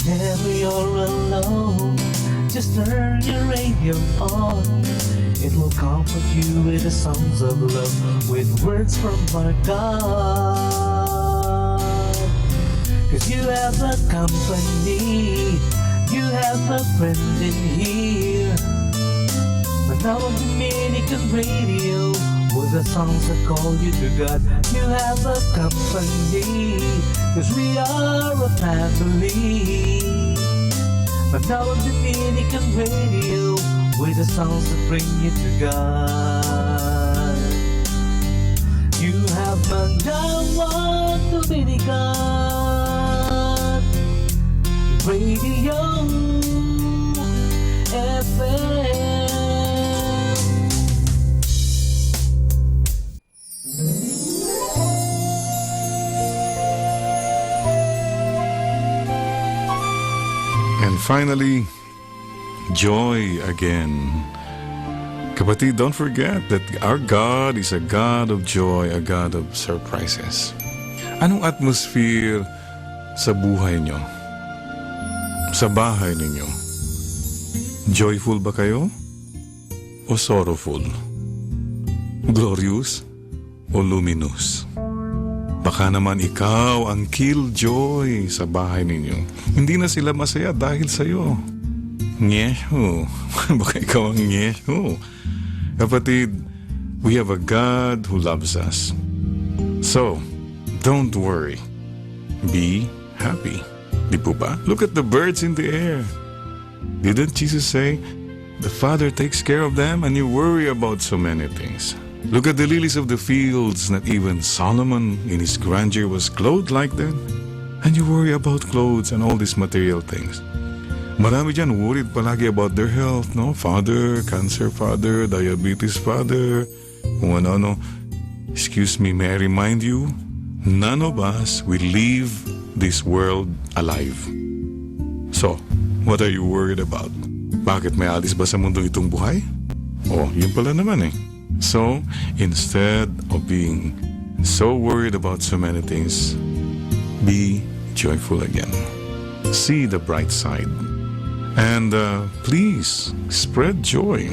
Whenever you're alone, just turn your radio on. It will comfort you with the songs of love, with words from our God. 'Cause you have a company, you have a friend in here. Manaoag Dominican Radio, with the songs that call you to God. You have a company, 'cause we are a family. Manaoag Dominican Radio, with the songs that bring you to God. You have Manaoag Dominican Radio FM. And finally, joy again. Kapatid, don't forget that our God is a God of joy, a God of surprises. Anong atmosphere sa buhay nyo? Sa bahay ninyo? Joyful ba kayo? O sorrowful? Glorious o luminous? Baka naman ikaw ang killjoy sa bahay ninyo. Hindi na sila masaya dahil sa'yo. Nyeho. Baka ikaw ang nyeho. Kapatid, we have a God who loves us. So, don't worry. Be happy. Di po ba? Look at the birds in the air. Didn't Jesus say, the Father takes care of them and you worry about so many things? Look at the lilies of the fields, not even Solomon in his grandeur was clothed like them. And you worry about clothes and all these material things. Marami dyan worried palagi about their health, no? Father, cancer father, diabetes father, kung ano-ano. Excuse me, may I remind you, none of us will leave this world alive. So, what are you worried about? Bakit may alis ba sa mundo itong buhay? Oh, yun pala naman eh. So, instead of being so worried about so many things, be joyful again. See the bright side. And please, spread joy.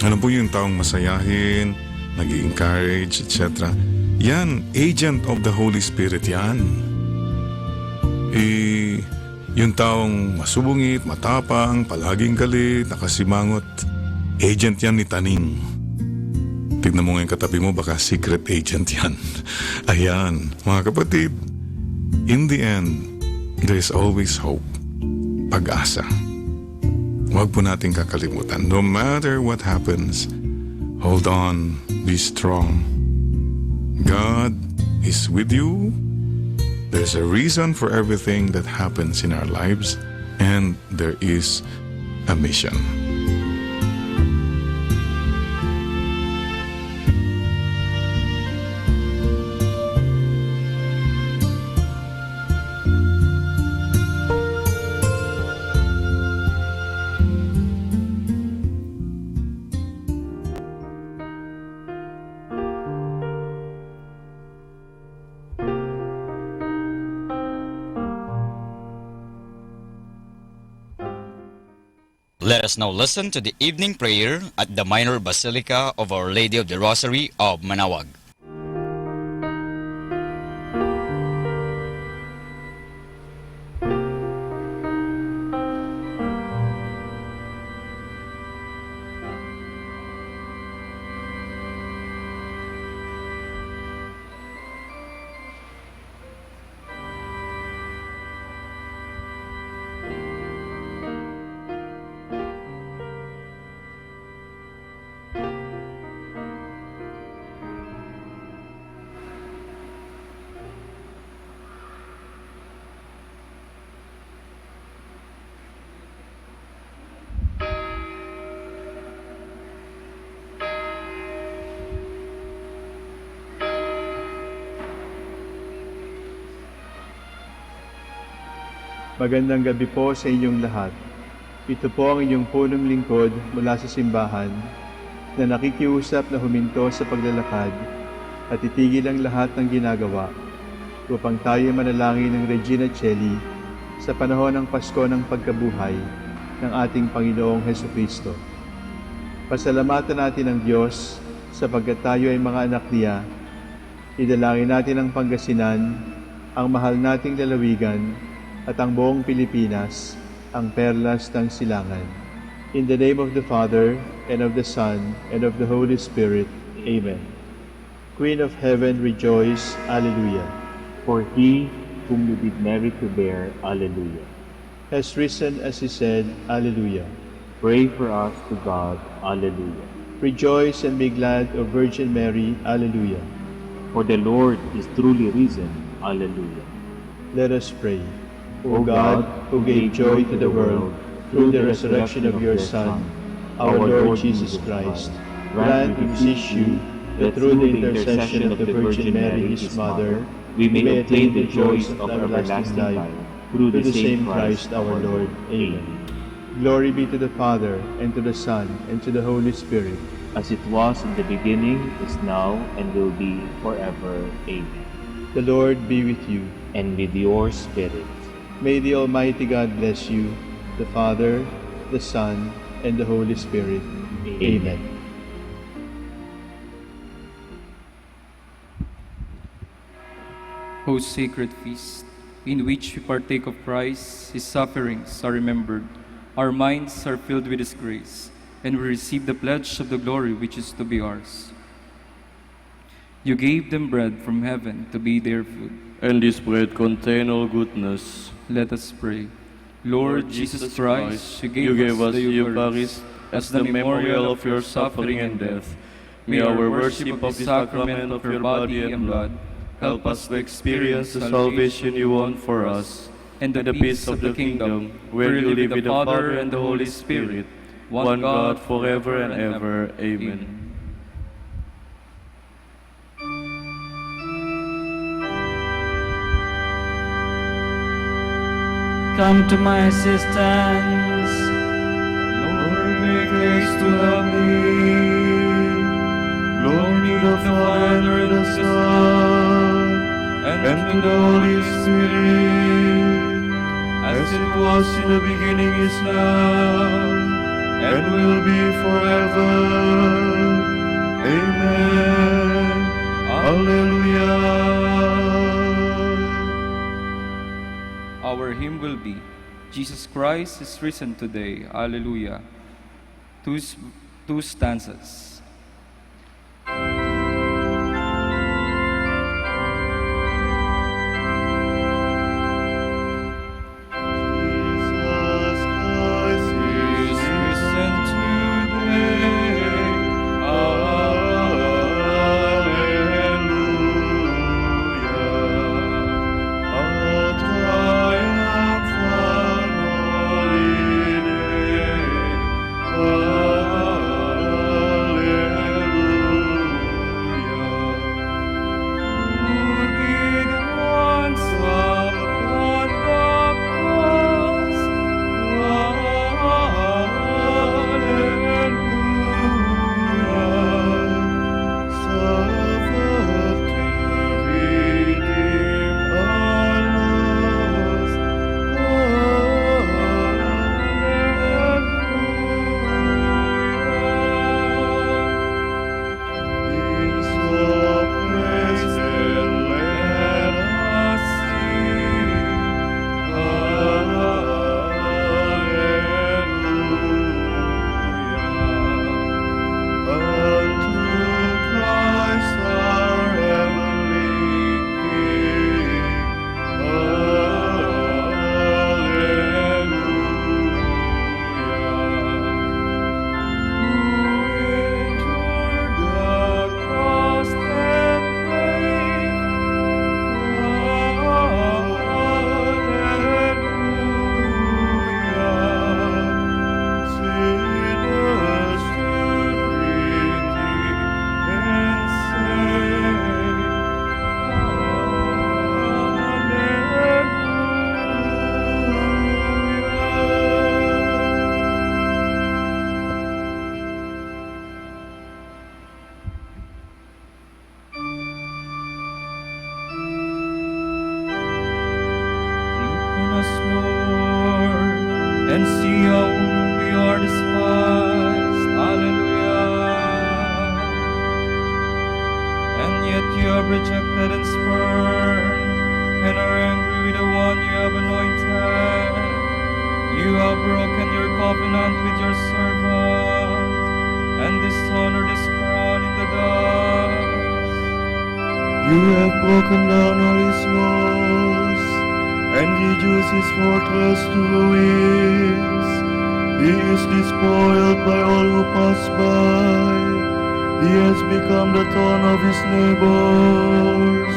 Ano po yung taong masayahin, nag-i-encourage, etc. Yan, agent of the Holy Spirit yan. Yung taong masubungit, matapang, palaging galit, nakasimangot, agent yan ni Taning. Tignan mo ngayon katabi mo, baka secret agent yan. Ayan, mga kapatid, in the end, there is always hope, pag-asa. Huwag po natin kakalimutan. No matter what happens, hold on, be strong. God is with you. There's a reason for everything that happens in our lives, and there is a mission. Let us now listen to the evening prayer at the Minor Basilica of Our Lady of the Rosary of Manaoag. Magandang gabi po sa inyong lahat. Ito po ang inyong punong lingkod mula sa simbahan na nakikiusap na huminto sa paglalakad at itigil ang lahat ng ginagawa upang tayo manalangin ng Regina Coeli sa panahon ng Pasko ng pagkabuhay ng ating Panginoong Hesukristo. Pasalamatan natin ang Diyos sapagkat tayo ay mga anak niya. Idalangin natin ang Pangasinan, ang mahal nating lalawigan, at ang buong Pilipinas, ang perlas ng silangan. In the name of the Father, and of the Son, and of the Holy Spirit. Amen. Queen of Heaven, rejoice. Alleluia. For he whom you did merit to bear, Alleluia. Has risen as he said, Alleluia. Pray for us to God, Alleluia. Rejoice and be glad, O Virgin Mary, Alleluia. For the Lord is truly risen, Alleluia. Let us pray. O God, who gave joy to the world through the resurrection of your Son, our Lord Jesus Christ, grant, we beseech you, that through the intercession of the Virgin Mary, his Mother, we may attain the joys of everlasting life, through the same Christ our Lord. Amen. Glory be to the Father, and to the Son, and to the Holy Spirit, As it was in the beginning, is now, and will be forever. Amen. the Lord be with you. And with your spirit. May the Almighty God bless you, the Father, the Son, and the Holy Spirit. Amen. O sacred feast, in which we partake of Christ, his sufferings are remembered, our minds are filled with his grace, and we receive the pledge of the glory which is to be ours. You gave them bread from heaven to be their food. And this bread contain all goodness. Let us pray. Lord Jesus Christ, you you gave us the Eucharist as the memorial of your suffering and death. May our worship of the sacrament of your body and blood help us to experience the salvation you won for us, and the peace of the kingdom, where you live with the Father and the Holy Spirit, one God forever and ever. Amen. Come to my assistance. Lord, make haste to help me. Lord, need of the Father and the Son, and to the Holy Spirit, as it was in the beginning, is now, and will be forever. Amen. Alleluia. Our hymn will be, Jesus Christ is risen today. Alleluia. Two stanzas. Jesus Christ is risen today. Alleluia. A triumphant holy day. Look on us, Lord. and see how we are despised. Hallelujah. And yet you have rejected and spurned, and are angry with the one you have anointed. You have broken your covenant with your servant, and dishonored his crown in the dust. You have broken down all his walls, and reduced his fortress to ruins. He is despoiled by all who pass by. He has become the thorn of his neighbors.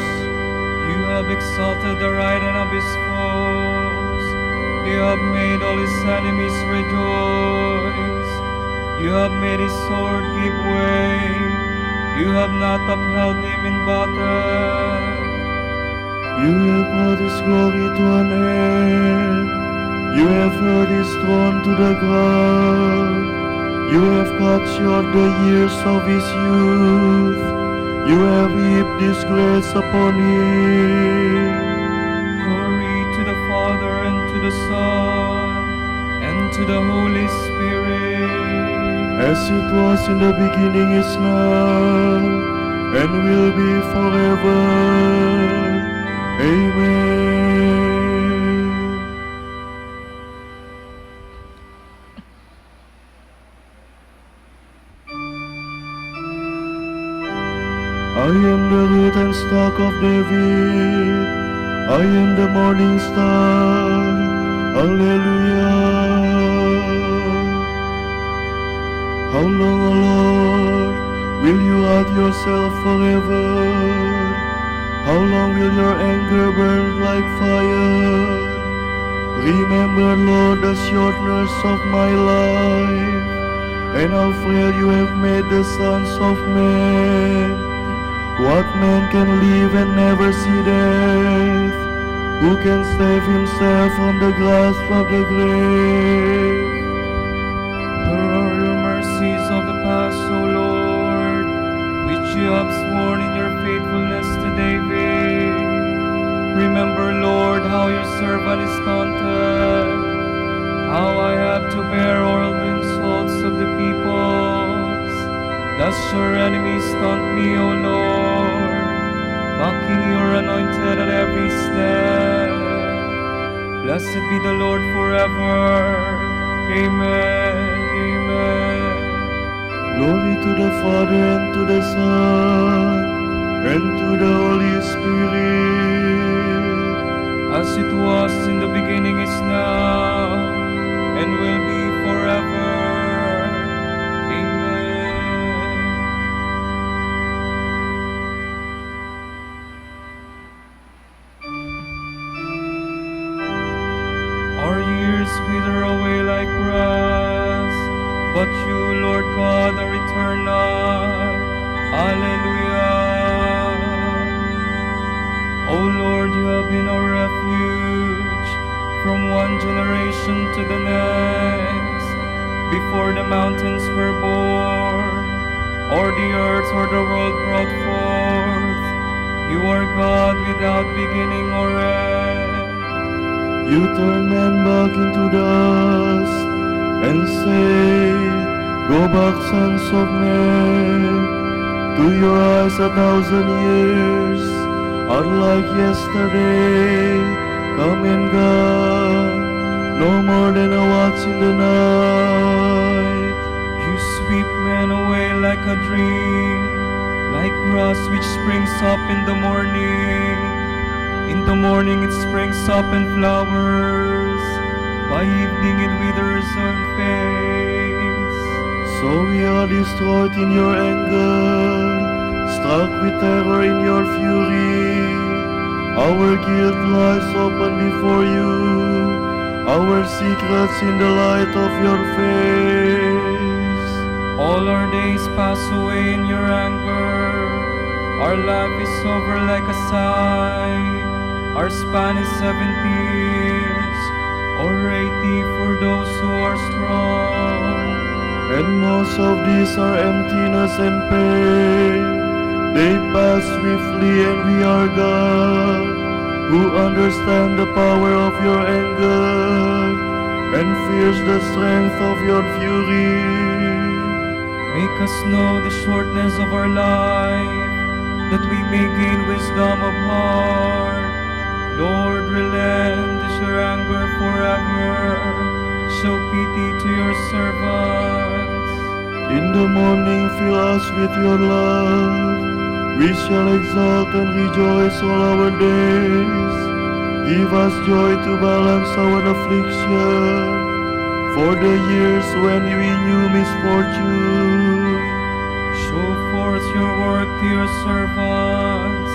You have exalted the right hand of his foes. You have made all his enemies rejoice. You have made his sword give way. You have not upheld him in battle. You have brought his glory to an end. You have hurled his throne to the ground. You have cut short the years of his youth. You have heaped disgrace upon him. Glory to the Father, and to the Son, and to the Holy Spirit. As it was in the beginning, is now, and will be forever. Amen. I am the root and stock of David. I am the morning star. Hallelujah. How long, O Lord, will you hide yourself forever? How long will your anger burn like fire? Remember, Lord, the shortness of my life, and how frail you have made the sons of men. What man can live and never see death? Who can save himself from the grasp of the grave? Where are your mercies of the past, O Lord, which you have sworn in your faithfulness to David? Remember, Lord, how your servant is taunted, how I have to bear all the insults of the peoples. Thus your enemies taunt me, O Lord, mocking your anointed at every step. Blessed be the Lord forever. Amen. Amen. Glory to the Father, and to the Son, and to the Holy Spirit. As it was in the beginning, is now, and will be forever. Amen. Our years wither away like grass, but you, Lord God, are eternal. Hallelujah. O Lord, you have been our refuge from one generation to the next. Before the mountains were born, or the earth or the world brought forth, you are God without beginning or end. You turn men back into dust, and say, go back, sons of men. To your eyes 1,000 years are like yesterday, come and gone, no more than a watch in the night. You sweep men away like a dream, like grass which springs up in the morning. In the morning it springs up and flowers, by evening it withers and fades. So we are destroyed in your anger, struck with terror in your fury. Our guilt lies open before you, our secrets in the light of your face. All our days pass away in your anger, our life is over like a sigh. Our span is 70 years, or 80 for those who are strong. And most of these are emptiness and pain. They pass swiftly and we are gone, who understand the power of your anger and fears the strength of your fury. Make us know the shortness of our life, that we may gain wisdom of heart. Lord, relent your anger forever. Show pity to your servants. In the morning fill us with your love. We shall exult and rejoice all our days. Give us joy to balance our affliction, for the years when we knew misfortune. Show forth your work to your servants.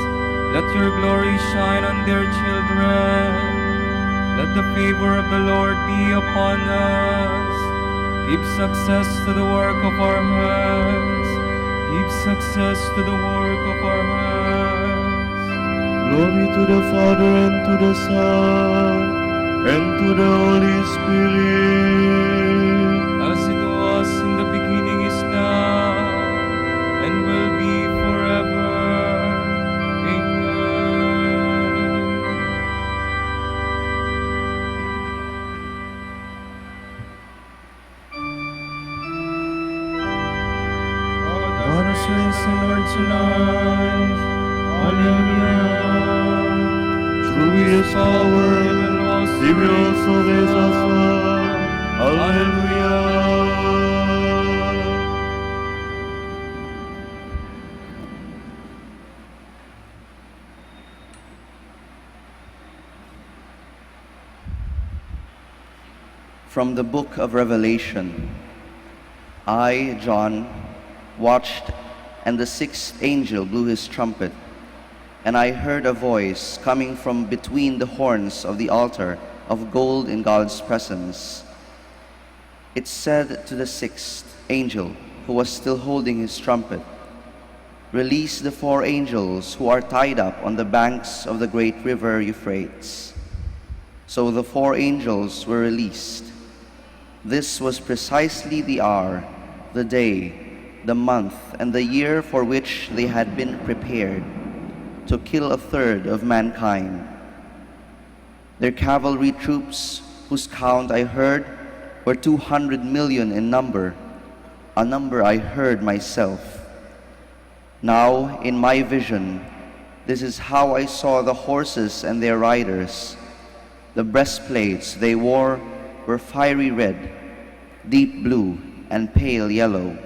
Let your glory shine on their children. Let the favor of the Lord be upon us. Give success to the work of our hands. Give success to the work of our hands. Glory to the Father, and to the Son, and to the Holy Spirit. As it was in the beginning, is now, and will be forever. Amen. God has raised the Lord tonight. Hallelujah. Through His power, He will also raise us up. Hallelujah. From the book of Revelation. I, John, watched, and the sixth angel blew his trumpet, and I heard a voice coming from between the horns of the altar of gold in God's presence. It said to the sixth angel, who was still holding his trumpet, "Release the 4 angels who are tied up on the banks of the great river Euphrates." So the 4 angels were released. This was precisely the hour, the day, the month, and the year for which they had been prepared, to kill 1/3 of mankind. Their cavalry troops, whose count I heard, were 200 million in number, a number I heard myself. Now, in my vision, this is how I saw the horses and their riders. The breastplates they wore were fiery red, deep blue, and pale yellow.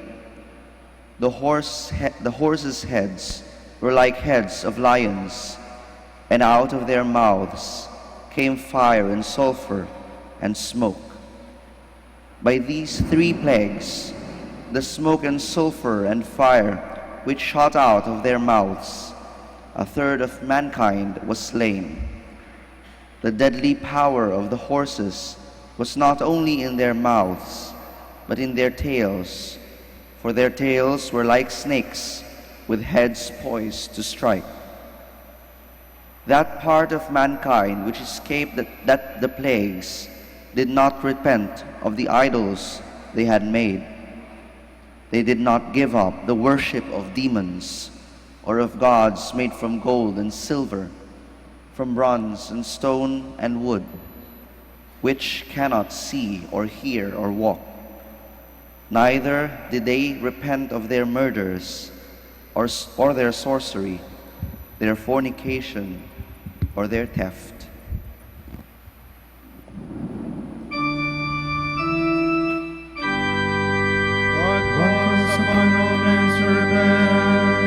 The horses' heads were like heads of lions, and out of their mouths came fire and sulfur and smoke. By these 3 plagues, the smoke and sulfur and fire which shot out of their mouths, 1/3 of mankind was slain. The deadly power of the horses was not only in their mouths, but in their tails, for their tails were like snakes, with heads poised to strike. That part of mankind which escaped the plagues did not repent of the idols they had made. They did not give up the worship of demons, or of gods made from gold and silver, from bronze and stone and wood, which cannot see or hear or walk. Neither did they repent of their murders, or their sorcery, their fornication, or their theft. God calls upon all men to repent,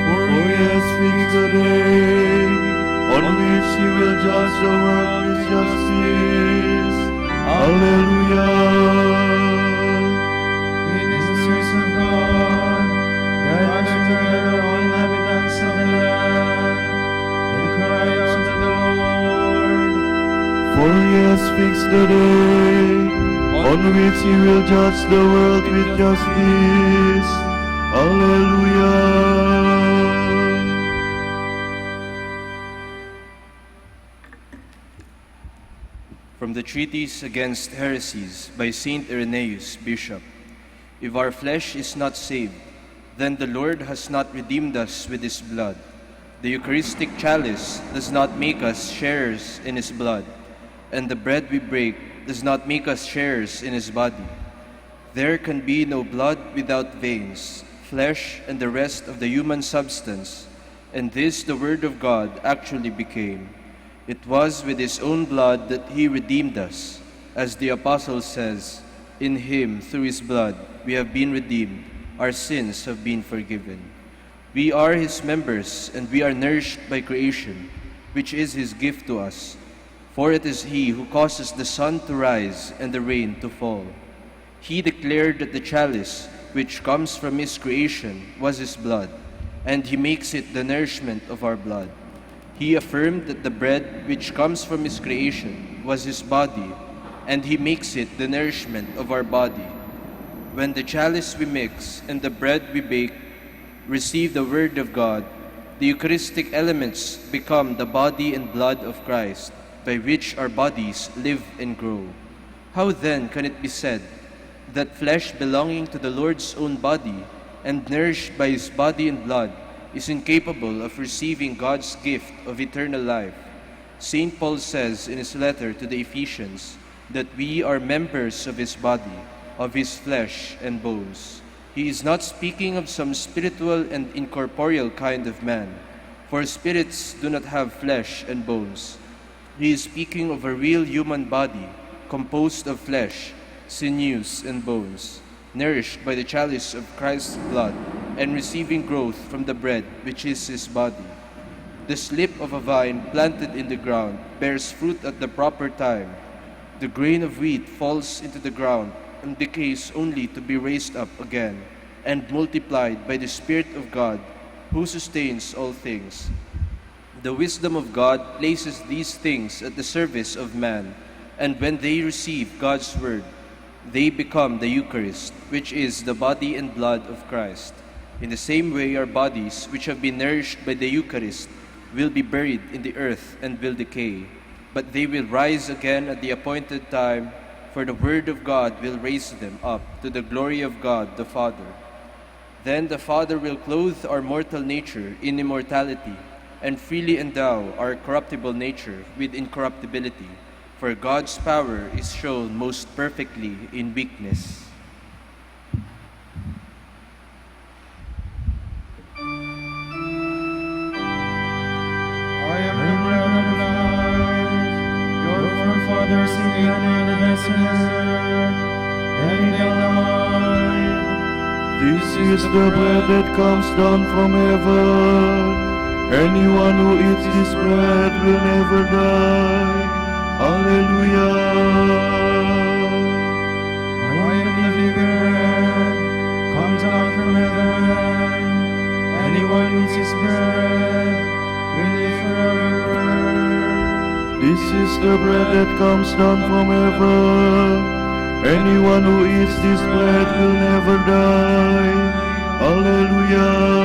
for He has fixed the day on which He will judge the world with justice. Hallelujah. It is the grace of God that together all inhabitants of the land and cry out to the Lord. For He has fixed the day on which He will judge the world with justice. Hallelujah. From the Treatise Against Heresies by Saint Irenaeus, Bishop. If our flesh is not saved, then the Lord has not redeemed us with His blood. The Eucharistic chalice does not make us sharers in His blood, and the bread we break does not make us sharers in his body. There can be no blood without veins, flesh, and the rest of the human substance, and this the Word of God actually became. It was with his own blood that he redeemed us. As the Apostle says, in him, through his blood, we have been redeemed, our sins have been forgiven. We are his members, and we are nourished by creation, which is his gift to us. For it is he who causes the sun to rise and the rain to fall. He declared that the chalice, which comes from his creation, was his blood, and he makes it the nourishment of our blood. He affirmed that the bread, which comes from his creation, was his body, and he makes it the nourishment of our body. When the chalice we mix and the bread we bake receive the Word of God, the Eucharistic elements become the body and blood of Christ, by which our bodies live and grow. How then can it be said that flesh belonging to the Lord's own body and nourished by his body and blood is incapable of receiving God's gift of eternal life? St. Paul says in his letter to the Ephesians that we are members of his body, of his flesh and bones. He is not speaking of some spiritual and incorporeal kind of man, for spirits do not have flesh and bones. He is speaking of a real human body composed of flesh, sinews, and bones, nourished by the chalice of Christ's blood and receiving growth from the bread which is his body. The slip of a vine planted in the ground bears fruit at the proper time. The grain of wheat falls into the ground and decays only to be raised up again and multiplied by the Spirit of God, who sustains all things. The wisdom of God places these things at the service of man, and when they receive God's word, they become the Eucharist, which is the body and blood of Christ. In the same way, our bodies, which have been nourished by the Eucharist, will be buried in the earth and will decay, but they will rise again at the appointed time, for the Word of God will raise them up to the glory of God the Father. Then the Father will clothe our mortal nature in immortality, and freely endow our corruptible nature with incorruptibility, for God's power is shown most perfectly in weakness. I am the bread of life. Your forefathers in the desert, and they died. This is the bread that comes down from heaven. Anyone who eats this bread will never die. Hallelujah. I am the living bread, comes out from heaven. Anyone who eats this bread will live forever. This is the bread that comes down from heaven. Anyone who eats this bread will never die. Hallelujah.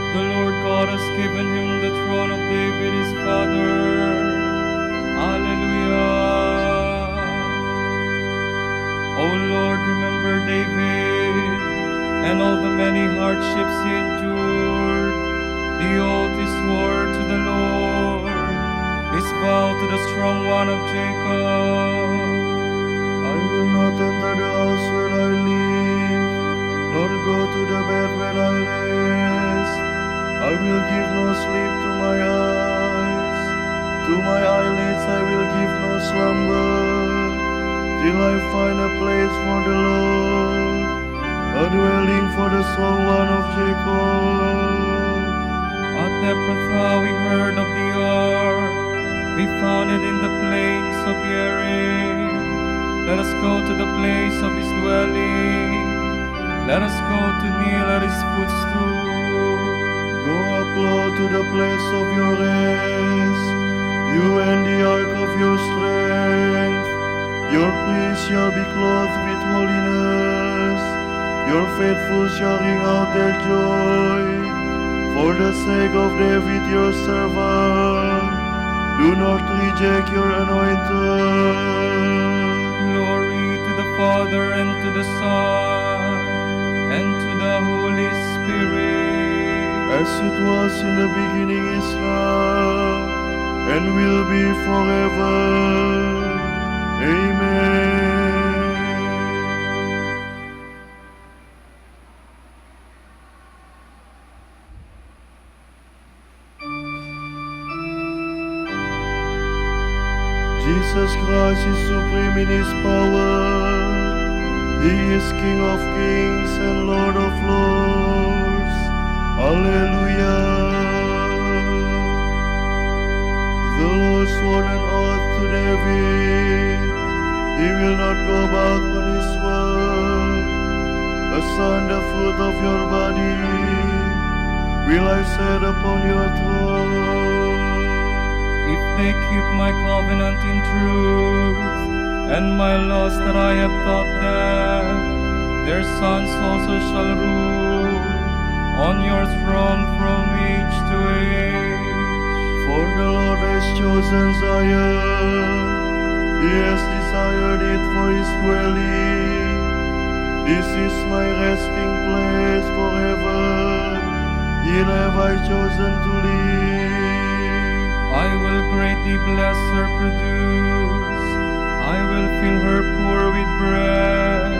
The Lord God has given him the throne of David his father. Hallelujah. O Lord, remember David and all the many hardships he endured, the oath he swore to the Lord, his vow to the strong one of Jacob. I will not enter the house where I live, nor go to the bed where I rest. I will give no sleep to my eyes, to my eyelids I will give no slumber, till I find a place for the Lord, a dwelling for the strong one of Jacob. At Ephrathah we heard of the ark, we found it in the plains of Yerim. Let us go to the place of his dwelling, let us go to kneel at his footstool. Go up, Lord, to the place of your rest, you and the ark of your strength. Your priests shall be clothed with holiness, your faithful shall ring out their joy. For the sake of David your servant, do not reject your anointed. Glory to the Father, and to the Son, and to the Holy Spirit. As it was in the beginning, is now, and will be forever. Amen. Jesus Christ is supreme in his power. He is King of kings and Lord of lords. Hallelujah. The Lord swore an oath to David. He will not go back on his word. A son, the fruit of your body, will I set upon your throne. If they keep my covenant in truth, and my laws that I have taught them, their sons also shall rule on your throne from age to age. For the Lord has chosen Zion, he has desired it for his dwelling. This is my resting place forever, here have I chosen to live. I will greatly bless her produce, I will fill her poor with bread.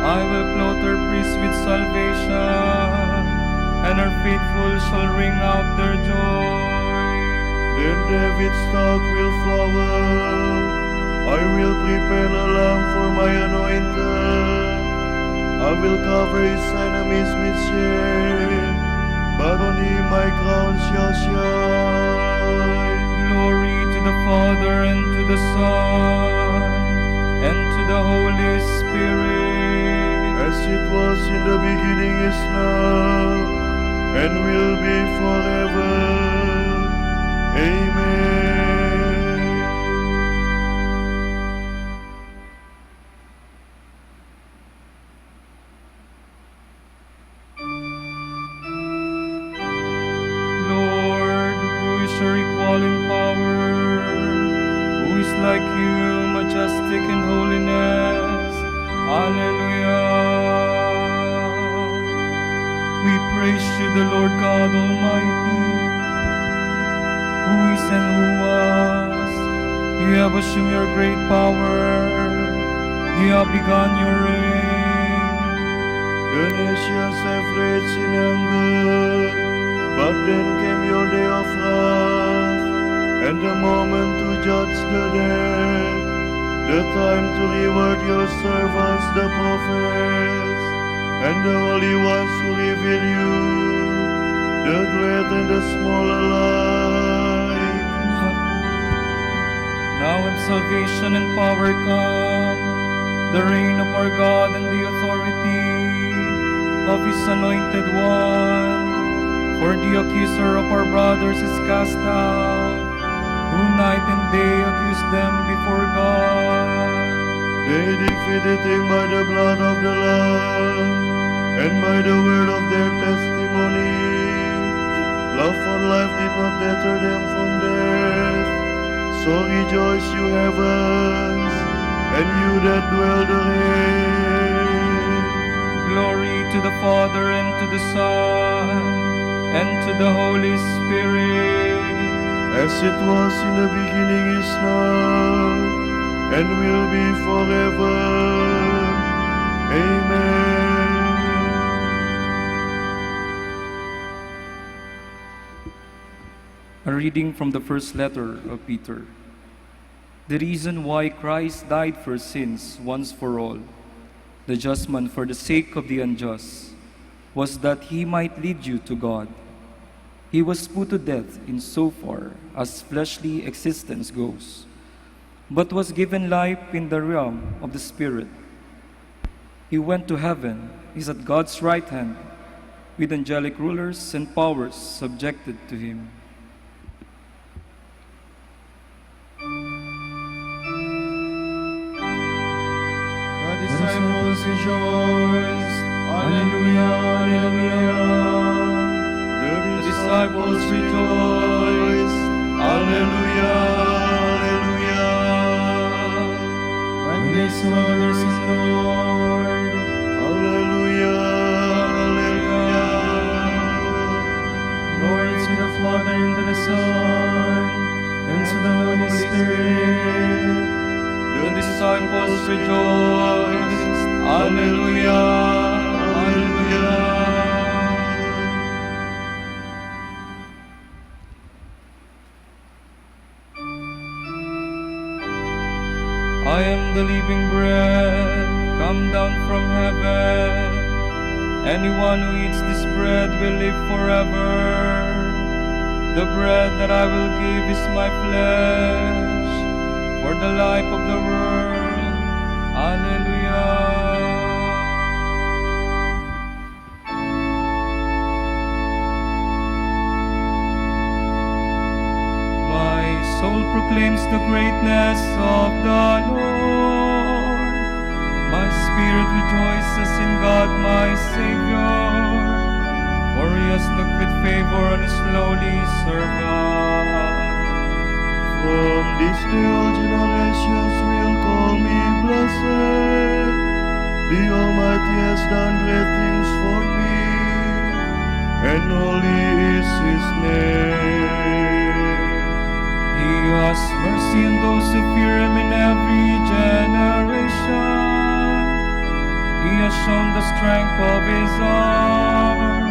I will clothe her priests with salvation, and her faithful shall ring out their joy. Then David's stock will flower, I will prepare a lamp for my anointed. I will cover his enemies with shame, but on him my crown shall shine. Glory to the Father, and to the Son, and to the Holy Spirit. As it was in the beginning, is now, and will be forever. Amen. Lord, who is your equal in power? Who is like you, majestic in holiness? Hallelujah. We praise you, the Lord God Almighty, who is and who was. You have assumed your great power. You have begun your reign. The nations have raged in anger, but then came your day of wrath, and the moment to judge the dead, the time to reward your servants, the prophets, and the holy ones who reveal you, the great and the small alike. Now when salvation and power come, the reign of our God and the authority of his anointed one. For the accuser of our brothers is cast out, who night and day accuse them before God. They defeated him by the blood of the Lamb, and by the word of their testimony. not deter them from death. So rejoice, you heavens, and you that dwell therein. Glory to the Father, and to the Son, and to the Holy Spirit. As it was in the beginning, is now, and will be forever. Amen. A reading from the first letter of Peter. The reason why Christ died for sins once for all, the just man for the sake of the unjust, was that he might lead you to God. He was put to death in so far as fleshly existence goes, but was given life in the realm of the Spirit. He went to heaven, is at God's right hand, with angelic rulers and powers subjected to him. The disciples rejoiced. Alleluia, alleluia. The disciples rejoiced. Alleluia, alleluia. When they saw the risen Lord. Alleluia, alleluia. Glory to the Father, and to the Son, and to the Holy Spirit. The disciples rejoiced. Alleluia, alleluia. I am the living bread, come down from heaven. Anyone who eats this bread will live forever. The bread that I will give is my flesh, for the life of the world. Alleluia. My soul proclaims the greatness of the Lord. My spirit rejoices in God my Savior, for he has looked with favor on his lowly servant. From this day all generations will call me blessed. The Almighty has done great things for me, and holy is his name. He has mercy on those who fear him in every generation. He has shown the strength of his arm.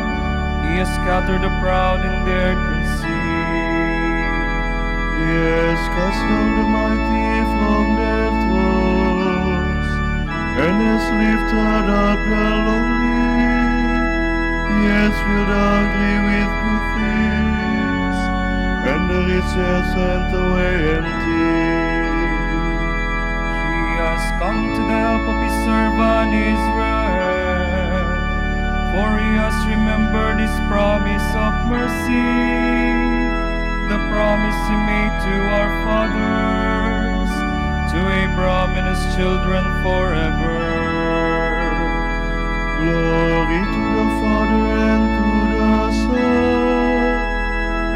He has scattered the proud in their conceit. He has cast down the mighty from their thrones, and has lifted up the lowly. He has filled the hungry with good things, and the rich has sent away empty. He has come to the help of his servant Israel, for he has remembered his promise of mercy, the promise he made to our fathers, to Abraham and his children forever. Glory to the Father, and to the Son,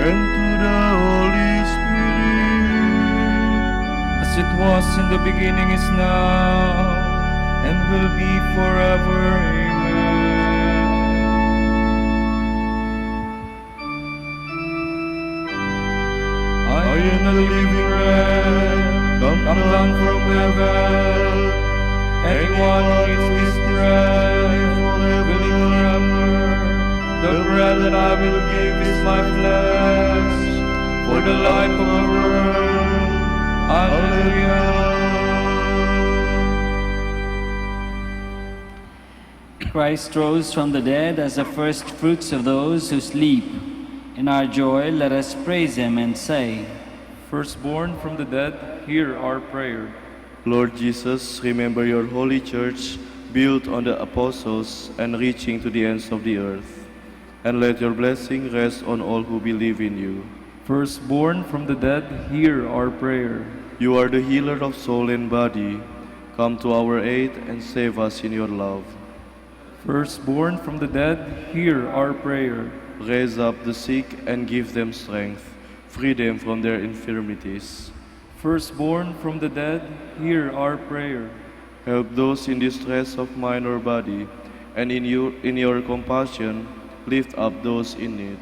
and to the Holy Spirit. As it was in the beginning, is now, and will be forever. Amen. I am the living bread, come down from heaven. Anyone who eats this bread will live forever. The bread that I will give is my flesh, for the life of the world. Alleluia. Christ rose from the dead as the first fruits of those who sleep. In our joy, let us praise him and say, Firstborn from the dead, hear our prayer. Lord Jesus, remember your holy church, built on the apostles and reaching to the ends of the earth. And let your blessing rest on all who believe in you. Firstborn from the dead, hear our prayer. You are the healer of soul and body. Come to our aid and save us in your love. Firstborn from the dead, hear our prayer. raise up the sick and give them strength, free them from their infirmities. Firstborn from the dead, hear our prayer. Help those in distress of mind or body, and in your compassion, lift up those in need.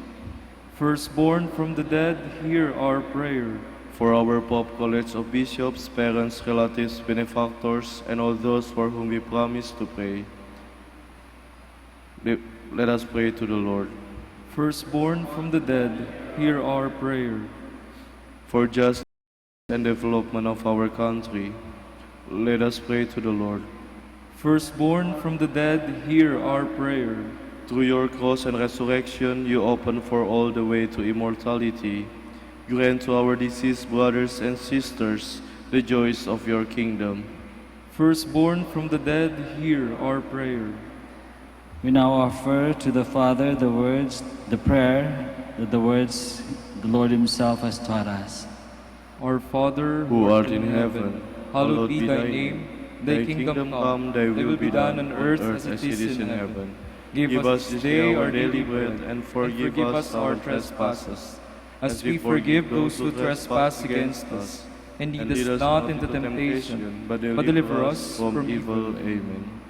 Firstborn from the dead, hear our prayer. For our Pope College of Bishops, parents, relatives, benefactors, and all those for whom we promise to pray, let us pray to the Lord. Firstborn from the dead, hear our prayer. For justice and development of our country, let us pray to the Lord. Firstborn from the dead, hear our prayer. Through your cross and resurrection, you open for all the way to immortality. Grant to our deceased brothers and sisters the joys of your kingdom. Firstborn from the dead, hear our prayer. We now offer to the Father the prayer that the words the Lord Himself has taught us. Our Father, Who art in heaven, hallowed be thy name. Thy kingdom come, thy will be done on earth as it is in heaven. Give us this day our daily bread, and forgive us our trespasses, as we forgive those who trespass against us. And lead us not into temptation, but deliver us from evil. Amen.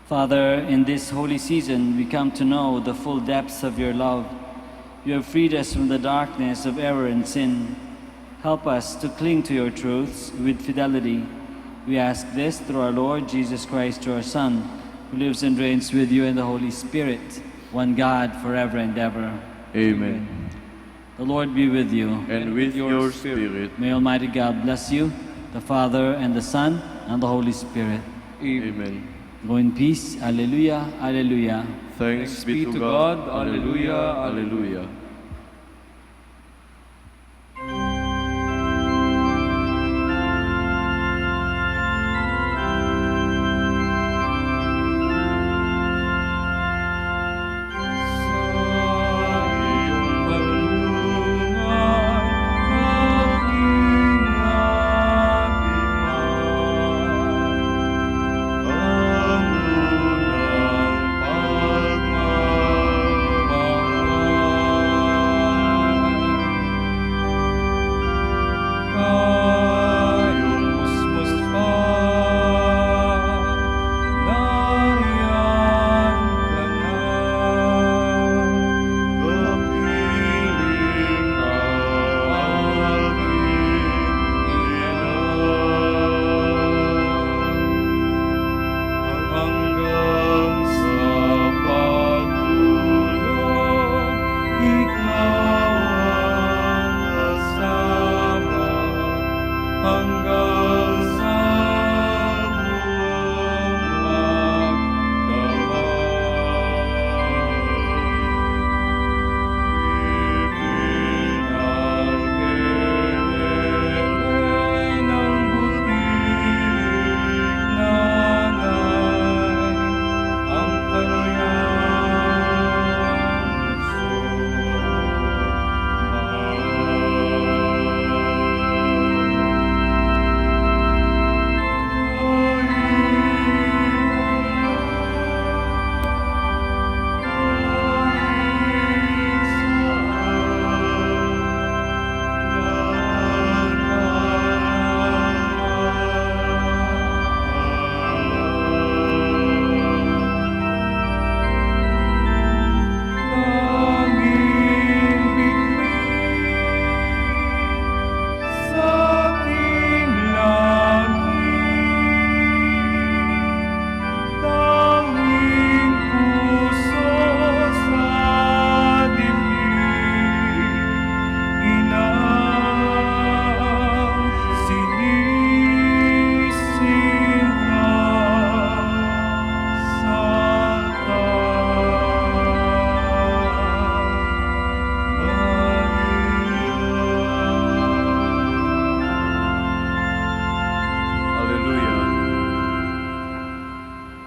Father, in this holy season, we come to know the full depths of your love. You have freed us from the darkness of error and sin. Help us to cling to your truths with fidelity. We ask this through our Lord Jesus Christ, your Son, who lives and reigns with you in the Holy Spirit, one God, forever and ever. Amen. The Lord be with you. And with your spirit. May Almighty God bless you, the Father, and the Son, and the Holy Spirit. Amen. Go in peace. Alleluia, alleluia. Thanks be to God. Alleluia, alleluia.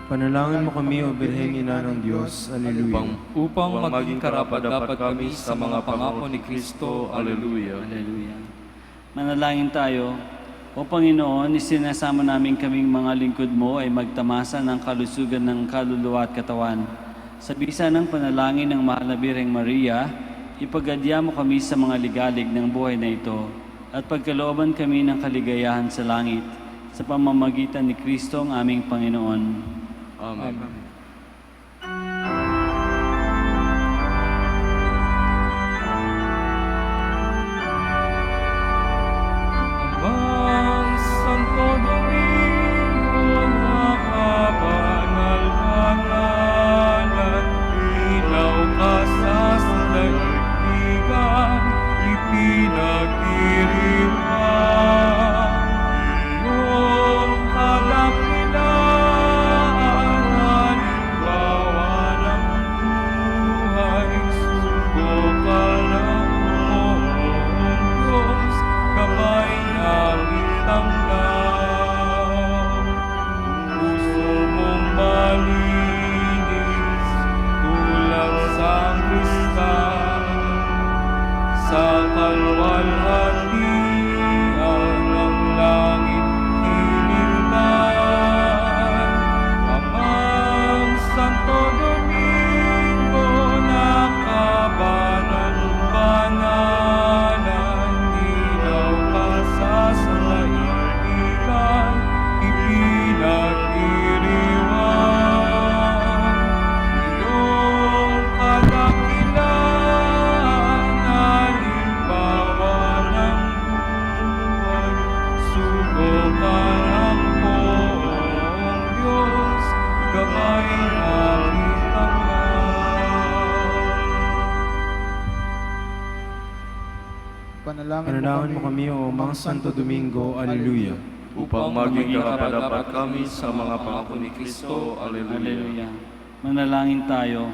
Panalangin mo kami, O Birheng Ina ng Diyos. Alleluia. Upang maging karapat-dapat kami sa mga pangako ni Kristo. Alleluia. Alleluia. Manalangin tayo. O Panginoon, isinasama namin kaming mga lingkod mo ay magtamasa ng kalusugan ng kaluluwa at katawan. Sa bisa ng panalangin ng mahal na Birheng Maria, ipagadya mo kami sa mga ligalig ng buhay na ito at pagkalooban kami ng kaligayahan sa langit sa pamamagitan ni Kristo ang aming Panginoon. Amen. Amang Santo Domingo, nakabanal-banalan, ilaw ka sa daigdigan, ipinagdiriwang. Iyong kadakilaan, halimbawa ng buhay, sugo ka ng buong Diyos, kamay namin tanggap. Puso mong malinis, tulad sa kristal, sa kalwalhatian ng langit hinimlan. Amang Santo Domingo, nakabanal-banalan, ilaw ka sa daigdigan, ipinagdiriwang. Iyong kadakilaan, halimbawa ng buhay, sugo ka ng poong Diyos, kamay namin tanggap. Panalangin mo kami, O Mang Santo Domingo. Alleluia. Upang maging karapat-dapat kami sa mga pangako ni Kristo. Alleluia. Hallelujah. Manalangin tayo.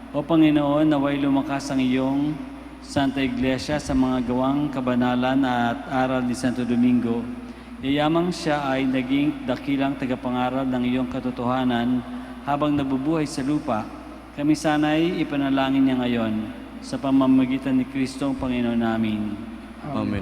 O Panginoon, naway lumakas ang iyong Santa Iglesia sa mga gawang kabanalan at aral ni Santo Domingo. Yayamang siya ay naging dakilang tagapangaral ng iyong katotohanan habang nabubuhay sa lupa. Kami sana'y ipanalangin niya ngayon sa pamamagitan ni Kristo ang Panginoon namin. Amen.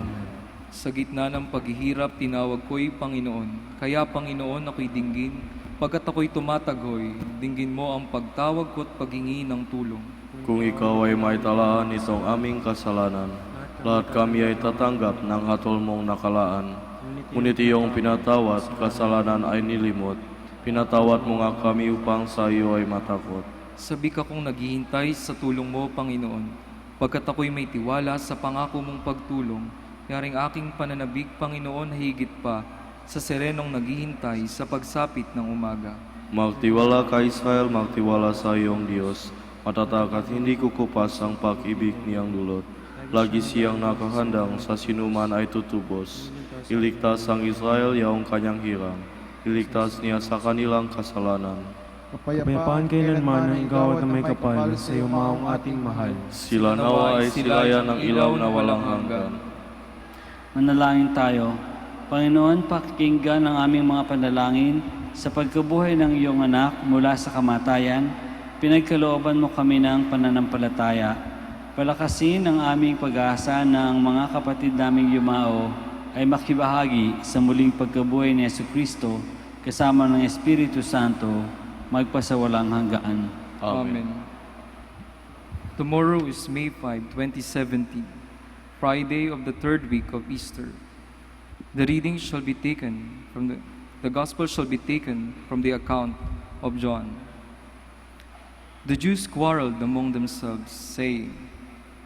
Sa gitna ng paghihirap, tinawag ko'y Panginoon. Kaya Panginoon, ako'y dinggin. Pagkat ako'y tumatagoy, dinggin mo ang pagtawag ko't paghingi ng tulong. Kung ikaw ay may talaan nitong aming kasalanan, lahat kami ay tatanggap ng hatol mong nakalaan. Ngunit iyong pinatawat, kasalanan ay nilimot. Pinatawat mo nga kami upang sa iyo ay matakot. Sabi ka kong naghihintay sa tulong mo, Panginoon. Pagkat ako'y may tiwala sa pangako mong pagtulong, yaring aking pananabik, Panginoon, higit pa sa serenong naghihintay sa pagsapit ng umaga. Magtiwala ka, Israel, magtiwala sa iyong Diyos. Matatag at hindi kukupas ang pag-ibig niyang dulot. Lagi siyang nakahandang sa sinuman ay tutubos. Iligtas ang Israel yaong kanyang hirang. Iligtas niya sa kanilang kasalanan. Kapayapaan kailanman ang ikaw at may kapal sa iyo maong ating mahal. Sila nawa ay silayan ng ilaw na walang hanggan. Manalangin tayo. Panginoon, pakinggan ang aming mga panalangin sa pagkabuhay ng iyong anak mula sa kamatayan. Pinagkalooban mo kami ng pananampalataya. Palakasin ang aming pag-asa na ang mga kapatid naming yumao ay makibahagi sa muling pagkabuhay ni Jesucristo kasama ng Espiritu Santo magpasawalang hanggaan. Amen. Tomorrow is May 5, 2017, Friday of the third week of Easter. The reading shall be taken from the Gospel shall be taken from the account of John. The Jews quarreled among themselves, saying,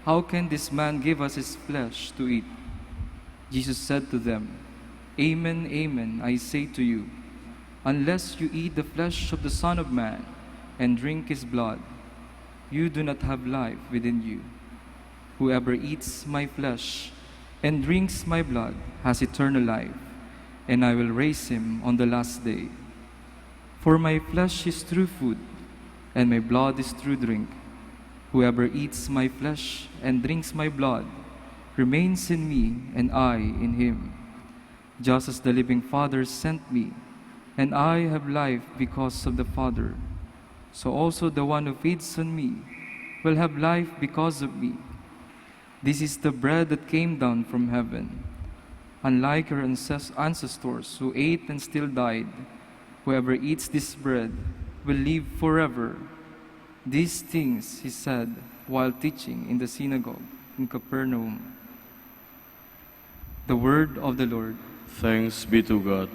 "How can this man give us his flesh to eat?" Jesus said to them, "Amen, amen, I say to you, unless you eat the flesh of the Son of Man and drink his blood, you do not have life within you. Whoever eats my flesh and drinks my blood has eternal life, and I will raise him on the last day. For my flesh is true food, and my blood is true drink. Whoever eats my flesh and drinks my blood remains in me, and I in him. Just as the living Father sent me, and I have life because of the Father, so also the one who feeds on me will have life because of me. This is the bread that came down from heaven. Unlike your ancestors who ate and still died, whoever eats this bread will live forever. These things he said while teaching in the synagogue in Capernaum. The word of the Lord. Thanks be to God.